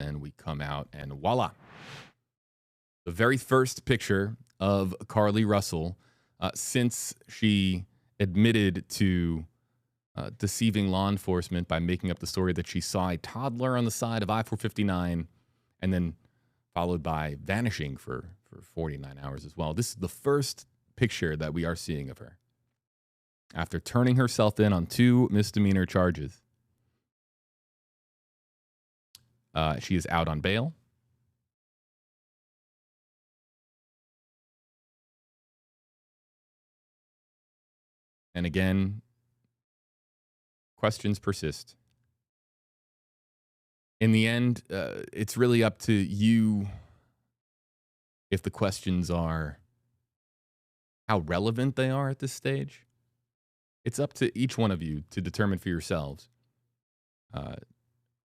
And we come out and voila. The very first picture of Carlee Russell since she admitted to deceiving law enforcement by making up the story that she saw a toddler on the side of I-459 and then followed by vanishing for 49 hours as well. This is the first picture that we are seeing of her after turning herself in on 2 misdemeanor charges. She is out on bail. And again, questions persist. In the end, it's really up to you if the questions are how relevant they are at this stage. It's up to each one of you to determine for yourselves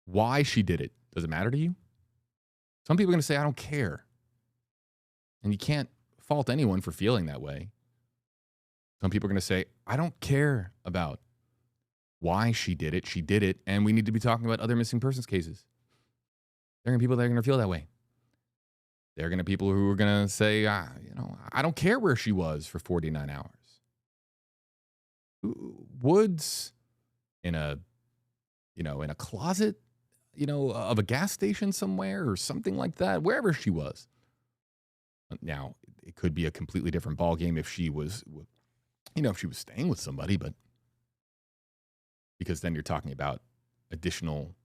why she did it. Does it matter to you? Some people are going to say, I don't care. And you can't fault anyone for feeling that way. Some people are going to say, I don't care about why she did it. She did it, and we need to be talking about other missing persons cases. There are going to be people that are going to feel that way. There are going to be people who are going to say, I don't care where she was for 49 hours. Woods in a closet, of a gas station somewhere or something like that, wherever she was. Now, it could be a completely different ballgame if she was, if she was staying with somebody, but because then you're talking about additional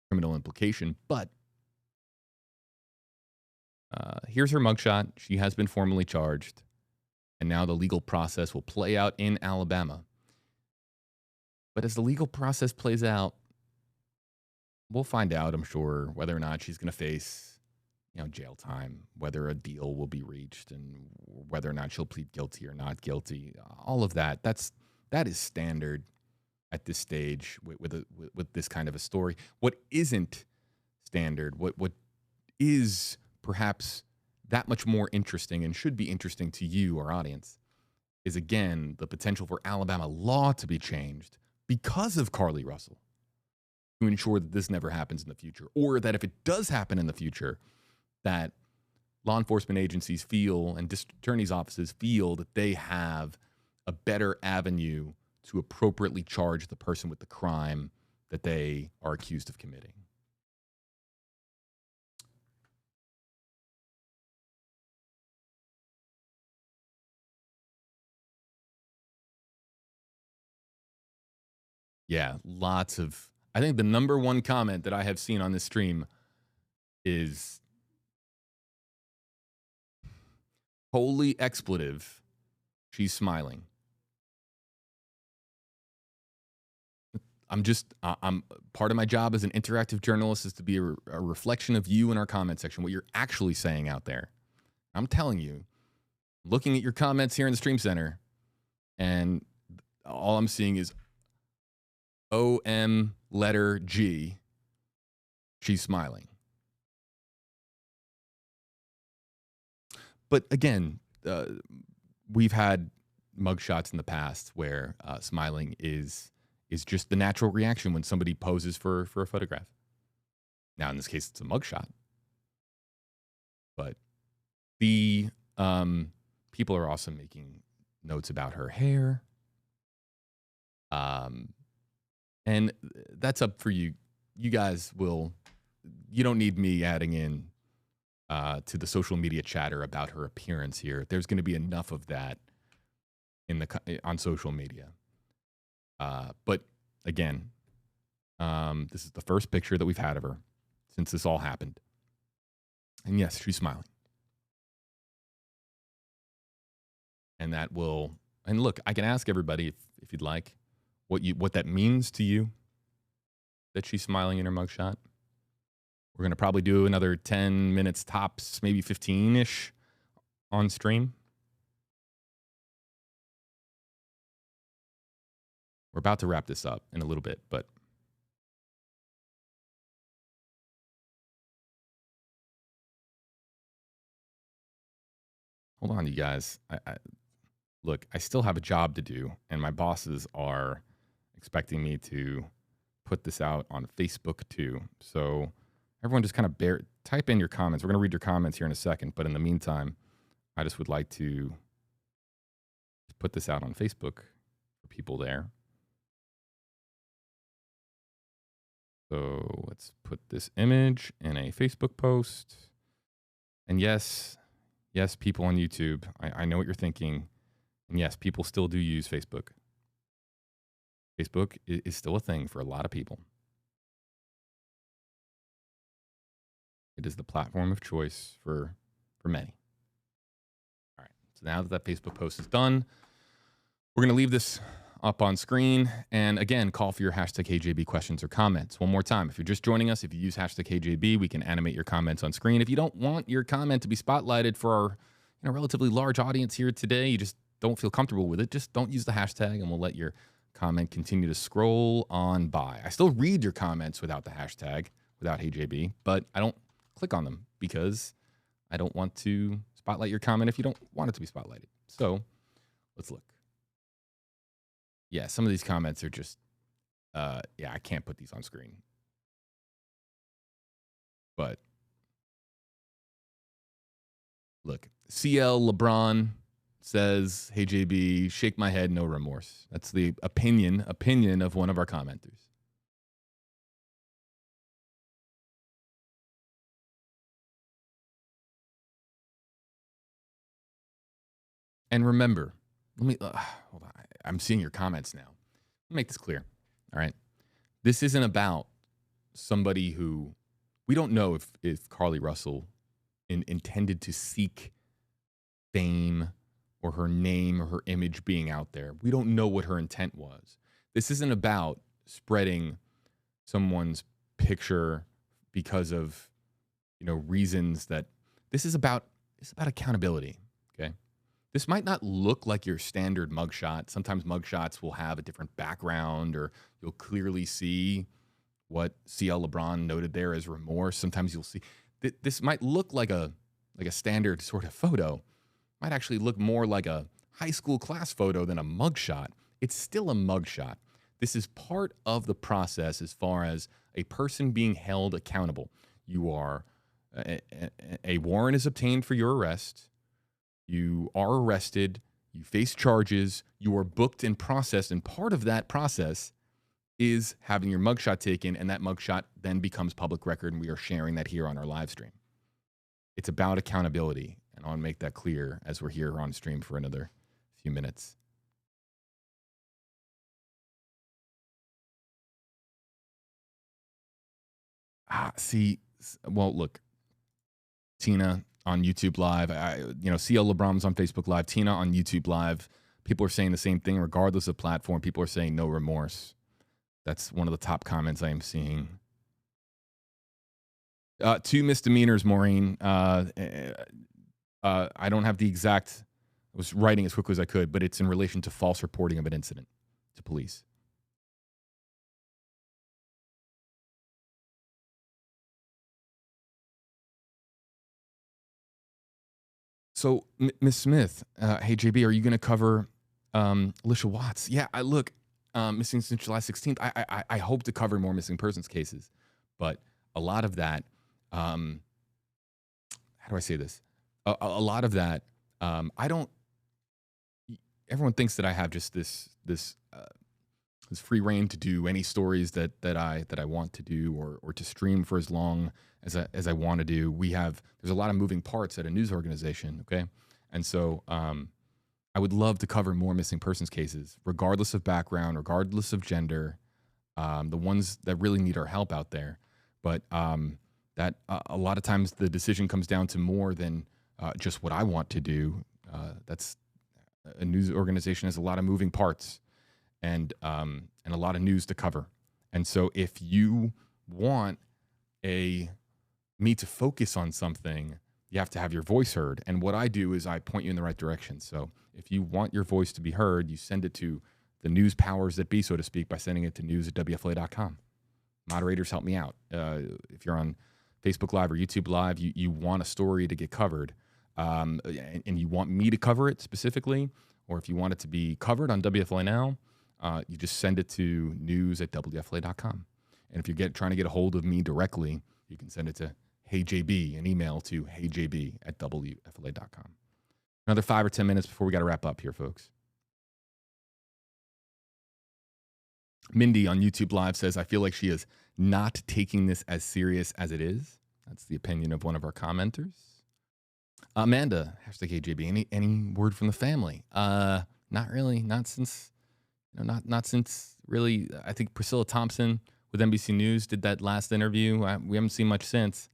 criminal implication. But here's her mugshot. She has been formally charged, and now the legal process will play out in Alabama. But as the legal process plays out, we'll find out, I'm sure, whether or not she's going to face, jail time, whether a deal will be reached, and whether or not she'll plead guilty or not guilty. All of that, that is standard at this stage with this kind of a story. What isn't standard, what is perhaps that much more interesting and should be interesting to you, our audience, is again the potential for Alabama law to be changed because of Carlee Russell to ensure that this never happens in the future, or that if it does happen in the future, that law enforcement agencies feel and district attorneys' offices feel that they have a better avenue to appropriately charge the person with the crime that they are accused of committing. Yeah, I think the number one comment that I have seen on this stream is holy expletive, she's smiling. I'm part of my job as an interactive journalist is to be a reflection of you in our comment section, what you're actually saying out there. I'm telling you, looking at your comments here in the stream center, and all I'm seeing is OM letter G, she's smiling. But again, we've had mugshots in the past where smiling is just the natural reaction when somebody poses for a photograph. Now, in this case, it's a mugshot. But the people are also making notes about her hair. And that's up for you. You guys you don't need me adding in to the social media chatter about her appearance here. There's going to be enough of that on social media. But again, this is the first picture that we've had of her since this all happened. And yes, she's smiling. And look, I can ask everybody if you'd like what that means to you, that she's smiling in her mugshot. We're going to probably do another 10 minutes tops, maybe 15-ish on stream. We're about to wrap this up in a little bit, but hold on, you guys. Look, I still have a job to do, and my bosses are expecting me to put this out on Facebook too. So everyone just kind of type in your comments. We're going to read your comments here in a second. But in the meantime, I just would like to put this out on Facebook for people there. So let's put this image in a Facebook post. And yes, people on YouTube, I know what you're thinking. And yes, people still do use Facebook. Facebook is still a thing for a lot of people. It is the platform of choice for many. All right, so now that Facebook post is done, we're going to leave this up on screen. And again, call for your hashtag KJB questions or comments. One more time, if you're just joining us, if you use hashtag KJB, we can animate your comments on screen. If you don't want your comment to be spotlighted for our relatively large audience here today, you just don't feel comfortable with it, just don't use the hashtag and we'll let your comment continue to scroll on by. I still read your comments without the hashtag, without HJB, but I don't click on them because I don't want to spotlight your comment if you don't want it to be spotlighted. So let's look. Yeah, some of these comments are just, I can't put these on screen. But look, CL LeBron says, "Hey JB, shake my head, no remorse." That's the opinion of one of our commenters. And remember, let me hold on. I'm seeing your comments now. Let me make this clear. All right, this isn't about somebody who we don't know if Carlee Russell intended to seek fame or her name or her image being out there. We don't know what her intent was. This isn't about spreading someone's picture because of reasons that it's about accountability. Okay. This might not look like your standard mugshot. Sometimes mugshots will have a different background, or you'll clearly see what CL LeBron noted there as remorse. Sometimes you'll see this might look like a standard sort of photo. Might actually look more like a high school class photo than a mugshot. It's still a mugshot. This is part of the process as far as a person being held accountable. You are a warrant is obtained for your arrest. You are arrested. You face charges. You are booked and processed. And part of that process is having your mugshot taken, and that mugshot then becomes public record, and we are sharing that here on our live stream. It's about accountability, and I want to make that clear as we're here on stream for another few minutes. Well, look, Tina on YouTube Live, CL LeBron's on Facebook Live, Tina on YouTube Live. People are saying the same thing regardless of platform. People are saying no remorse. That's one of the top comments I am seeing. 2 misdemeanors, Maureen. I don't have the exact, I was writing as quickly as I could, but it's in relation to false reporting of an incident to police. So, Ms. Smith, hey, JB, are you going to cover Alicia Watts? Yeah, missing since July 16th. I hope to cover more missing persons cases, but a lot of that, how do I say this? A lot of that, everyone thinks that I have just this free reign to do any stories that I want to do or to stream for as long as I want to do. There's a lot of moving parts at a news organization, okay? And so I would love to cover more missing persons cases, regardless of background, regardless of gender, the ones that really need our help out there. But that a lot of times the decision comes down to more than just what I want to do. That's a news organization has a lot of moving parts and a lot of news to cover. And so if you want me to focus on something, you have to have your voice heard. And what I do is I point you in the right direction. So if you want your voice to be heard, you send it to the news powers that be, so to speak, by sending it to news@WFLA.com. Moderators help me out. If you're on Facebook Live or YouTube Live, you want a story to get covered, and you want me to cover it specifically, or if you want it to be covered on WFLA Now, you just send it to news@WFLA.com. And if you're trying to get a hold of me directly, You can send it to HeyJB, an email to heyjb@wfla.com. Another 5 or 10 minutes before we got to wrap up here, folks. Mindy on YouTube Live says, I feel like she is not taking this as serious as it is. That's the opinion of one of our commenters. Amanda, #HeyJB, any word from the family? Not really. Not since, not since really, I think Priscilla Thompson with NBC News did that last interview. We haven't seen much since.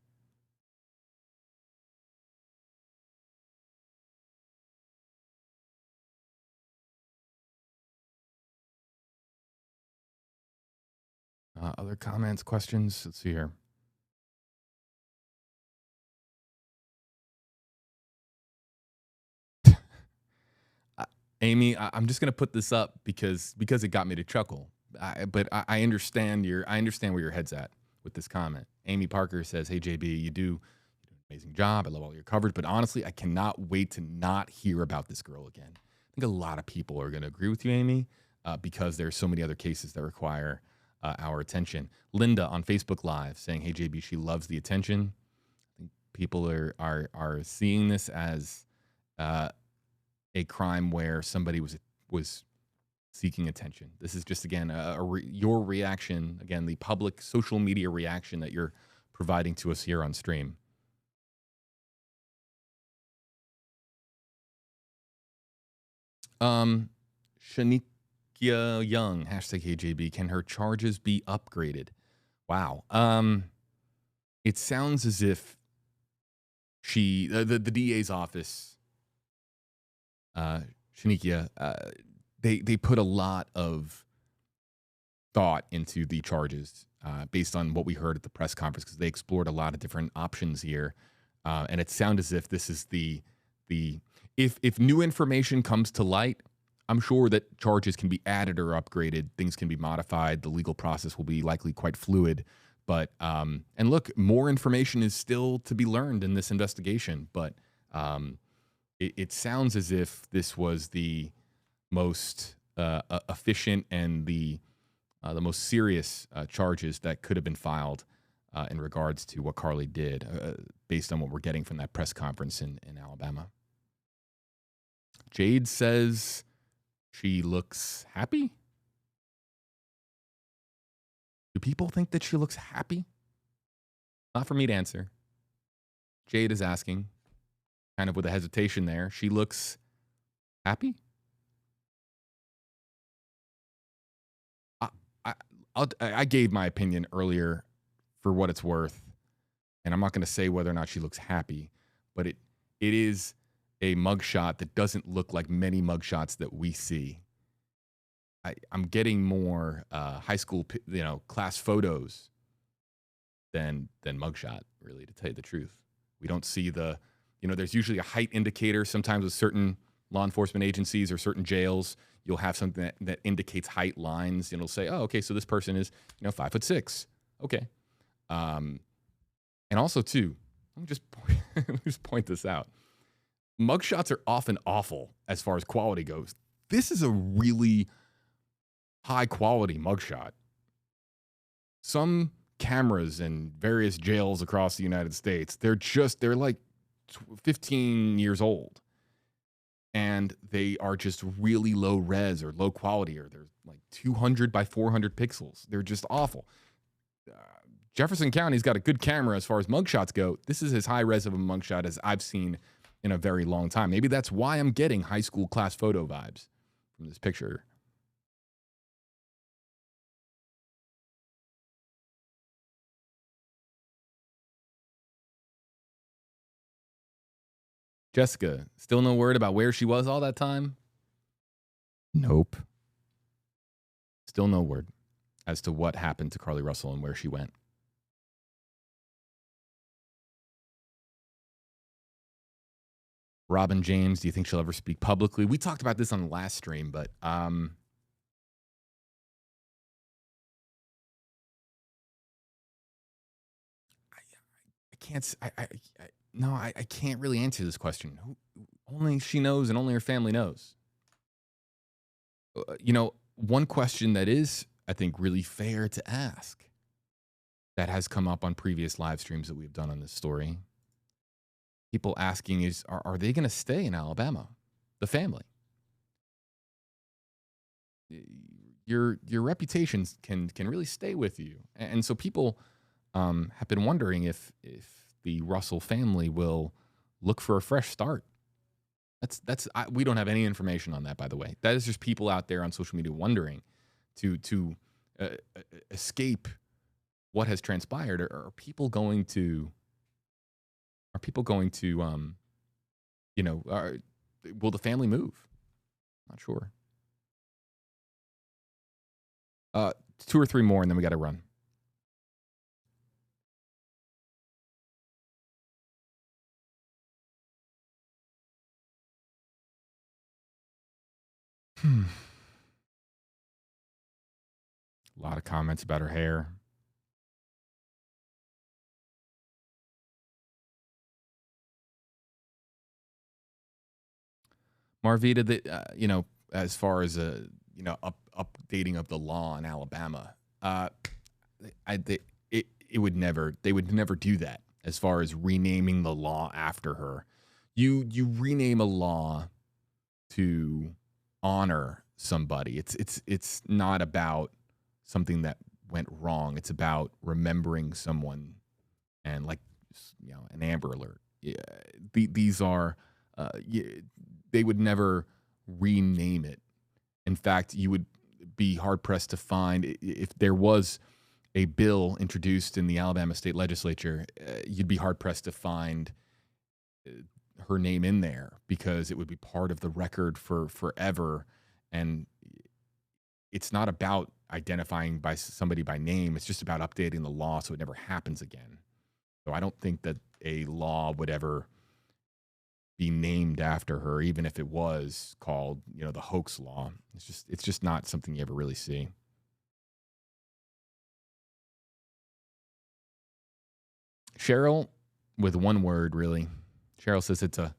Other comments, questions? Let's see here. Amy, I'm just going to put this up because it got me to chuckle. But I understand where your head's at with this comment. Amy Parker says, "Hey JB, you do an amazing job. I love all your coverage, but honestly, I cannot wait to not hear about this girl again." I think a lot of people are going to agree with you, Amy, because there's so many other cases that require our attention. Linda on Facebook Live saying, "Hey JB, she loves the attention." I think people are seeing this as a crime where somebody was seeking attention. This is just, again, your reaction, again, the public social media reaction that you're providing to us here on stream. Shanikia Young, #HeyJB, can her charges be upgraded? Wow. It sounds as if the DA's office, Shanikia, they put a lot of thought into the charges based on what we heard at the press conference, because they explored a lot of different options here, and it sounds as if this is if new information comes to light, I'm sure that charges can be added or upgraded, things can be modified, the legal process will be likely quite fluid. But and look, more information is still to be learned in this investigation, but it sounds as if this was the most efficient and the most serious charges that could have been filed in regards to what Carlee did, based on what we're getting from that press conference in Alabama. Jade says she looks happy. Do people think that she looks happy? Not for me to answer. Jade is asking, kind of with a hesitation there. She looks happy? I gave my opinion earlier for what it's worth, and I'm not going to say whether or not she looks happy, but it is a mugshot that doesn't look like many mugshots that we see. I'm getting more high school, class photos than mugshot, really, to tell you the truth. We don't see there's usually a height indicator sometimes with certain law enforcement agencies or certain jails. You'll have something that indicates height lines. It'll say, oh, okay, so this person is, 5'6". Okay. And also, too, let me just point this out. Mugshots are often awful as far as quality goes. This is a really high quality mugshot. Some cameras in various jails across the United States, they're like 15 years old. And they are just really low res or low quality, or they're like 200 by 400 pixels. They're just awful. Jefferson County's got a good camera as far as mugshots go. This is as high res of a mugshot as I've seen in a very long time. Maybe that's why I'm getting high school class photo vibes from this picture. Jessica, still no word about where she was all that time? Nope. Still no word as to what happened to Carlee Russell and where she went. Robin James, do you think she'll ever speak publicly? We talked about this on the last stream, but I can't really answer this question. Only she knows, and only her family knows. One question that is, I think, really fair to ask. that has come up on previous live streams that we've done on this story. People asking are they going to stay in Alabama? The family. Your reputations can really stay with you. And so people have been wondering if the Russell family will look for a fresh start. We don't have any information on that, by the way. That is just people out there on social media wondering to escape what has transpired. Are people going to will the family move? Not sure. 2 or 3 more, and then we got to run. A lot of comments about her hair. Marvita, as far as updating of the law in Alabama, they would never do that. As far as renaming the law after her, you rename a law to honor somebody. It's not about something that went wrong. It's about remembering someone, and an Amber Alert. Yeah, these are. They would never rename it. In fact, you would be hard-pressed to find, if there was a bill introduced in the Alabama state legislature, you'd be hard-pressed to find her name in there, because it would be part of the record for forever. And it's not about identifying by somebody by name. It's just about updating the law so it never happens again. So I don't think that a law would ever be named after her, even if it was called, the hoax law. It's just not something you ever really see. Cheryl, with one word, really. Cheryl says it's a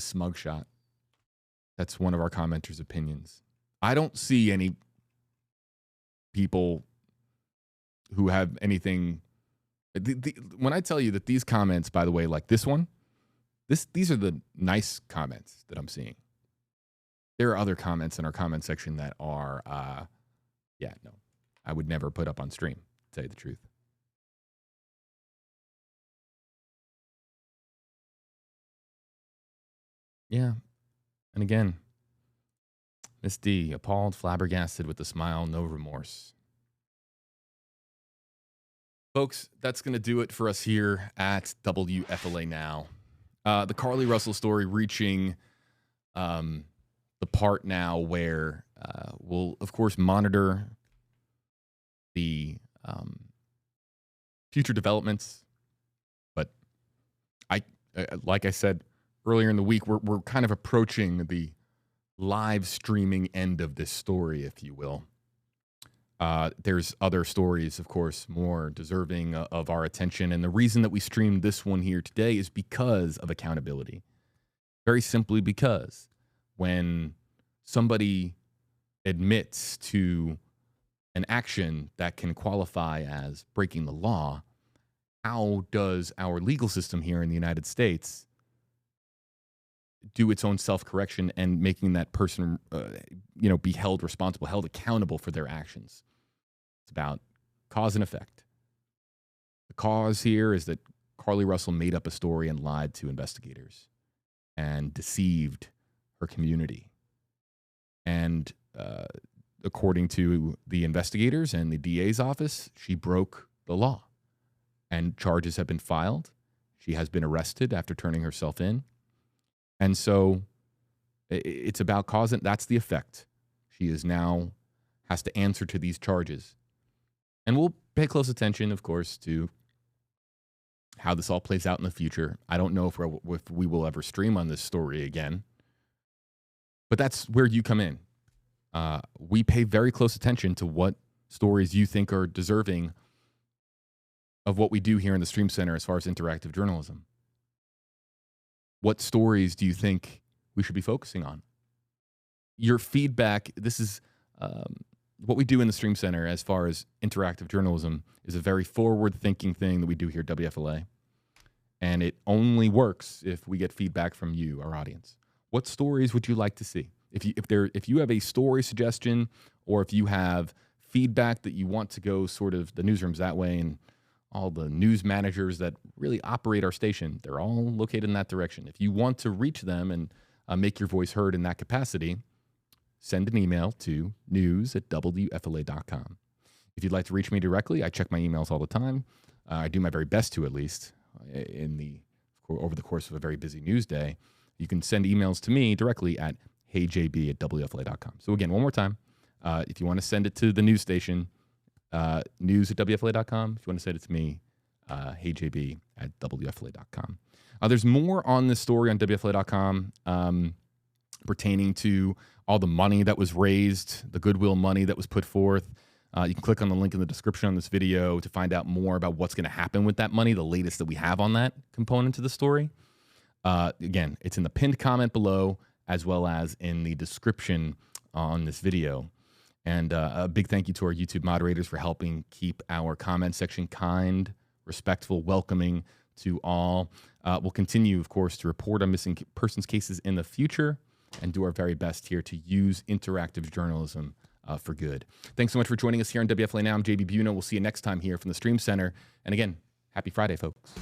smug shot. That's one of our commenters' opinions. I don't see any people who have anything. When I tell you that these comments, by the way, like this one, these are the nice comments that I'm seeing. There are other comments in our comment section that are, no, I would never put up on stream, to tell you the truth. Yeah. And again, Miss D, appalled, flabbergasted, with a smile, no remorse. Folks, that's going to do it for us here at WFLA Now. The Carlee Russell story reaching the part now where we'll, of course, monitor the future developments. But like I said earlier in the week, we're kind of approaching the live streaming end of this story, if you will. There's other stories, of course, more deserving of our attention. And the reason that we streamed this one here today is because of accountability. Very simply because when somebody admits to an action that can qualify as breaking the law, how does our legal system here in the United States do its own self-correction and making that person, be held responsible, held accountable for their actions? It's about cause and effect. The cause here is that Carlee Russell made up a story and lied to investigators and deceived her community. And according to the investigators and the DA's office, she broke the law. And charges have been filed. She has been arrested after turning herself in. And so it's about cause, and that's the effect. She is now has to answer to these charges. And we'll pay close attention, of course, to how this all plays out in the future. I don't know if we will ever stream on this story again. But that's where you come in. We pay very close attention to what stories you think are deserving of what we do here in the Stream Center as far as interactive journalism. What stories do you think we should be focusing on? Your feedback, this is what we do in the Stream Center as far as interactive journalism is a very forward-thinking thing that we do here at WFLA. And it only works if we get feedback from you, our audience. What stories would you like to see? If you have a story suggestion, or if you have feedback that you want to go sort of the newsrooms that way, and all the news managers that really operate our station, they're all located in that direction. If you want to reach them and make your voice heard in that capacity, send an email to news@wfla.com. If you'd like to reach me directly, I check my emails all the time. I do my very best to, at least, over the course of a very busy news day. You can send emails to me directly at heyjb@wfla.com. So again, one more time, if you want to send it to the news station, news@wfla.com. If you want to send it to me, heyjb@wfla.com. There's more on this story on wfla.com pertaining to all the money that was raised, the goodwill money that was put forth. You can click on the link in the description on this video to find out more about what's going to happen with that money, the latest that we have on that component to the story. Again, it's in the pinned comment below, as well as in the description on this video. And a big thank you to our YouTube moderators for helping keep our comment section kind, respectful, welcoming to all. We'll continue, of course, to report on missing persons cases in the future and do our very best here to use interactive journalism for good. Thanks so much for joining us here on WFLA Now. I'm JB Biunno. We'll see you next time here from the Stream Center. And again, happy Friday, folks.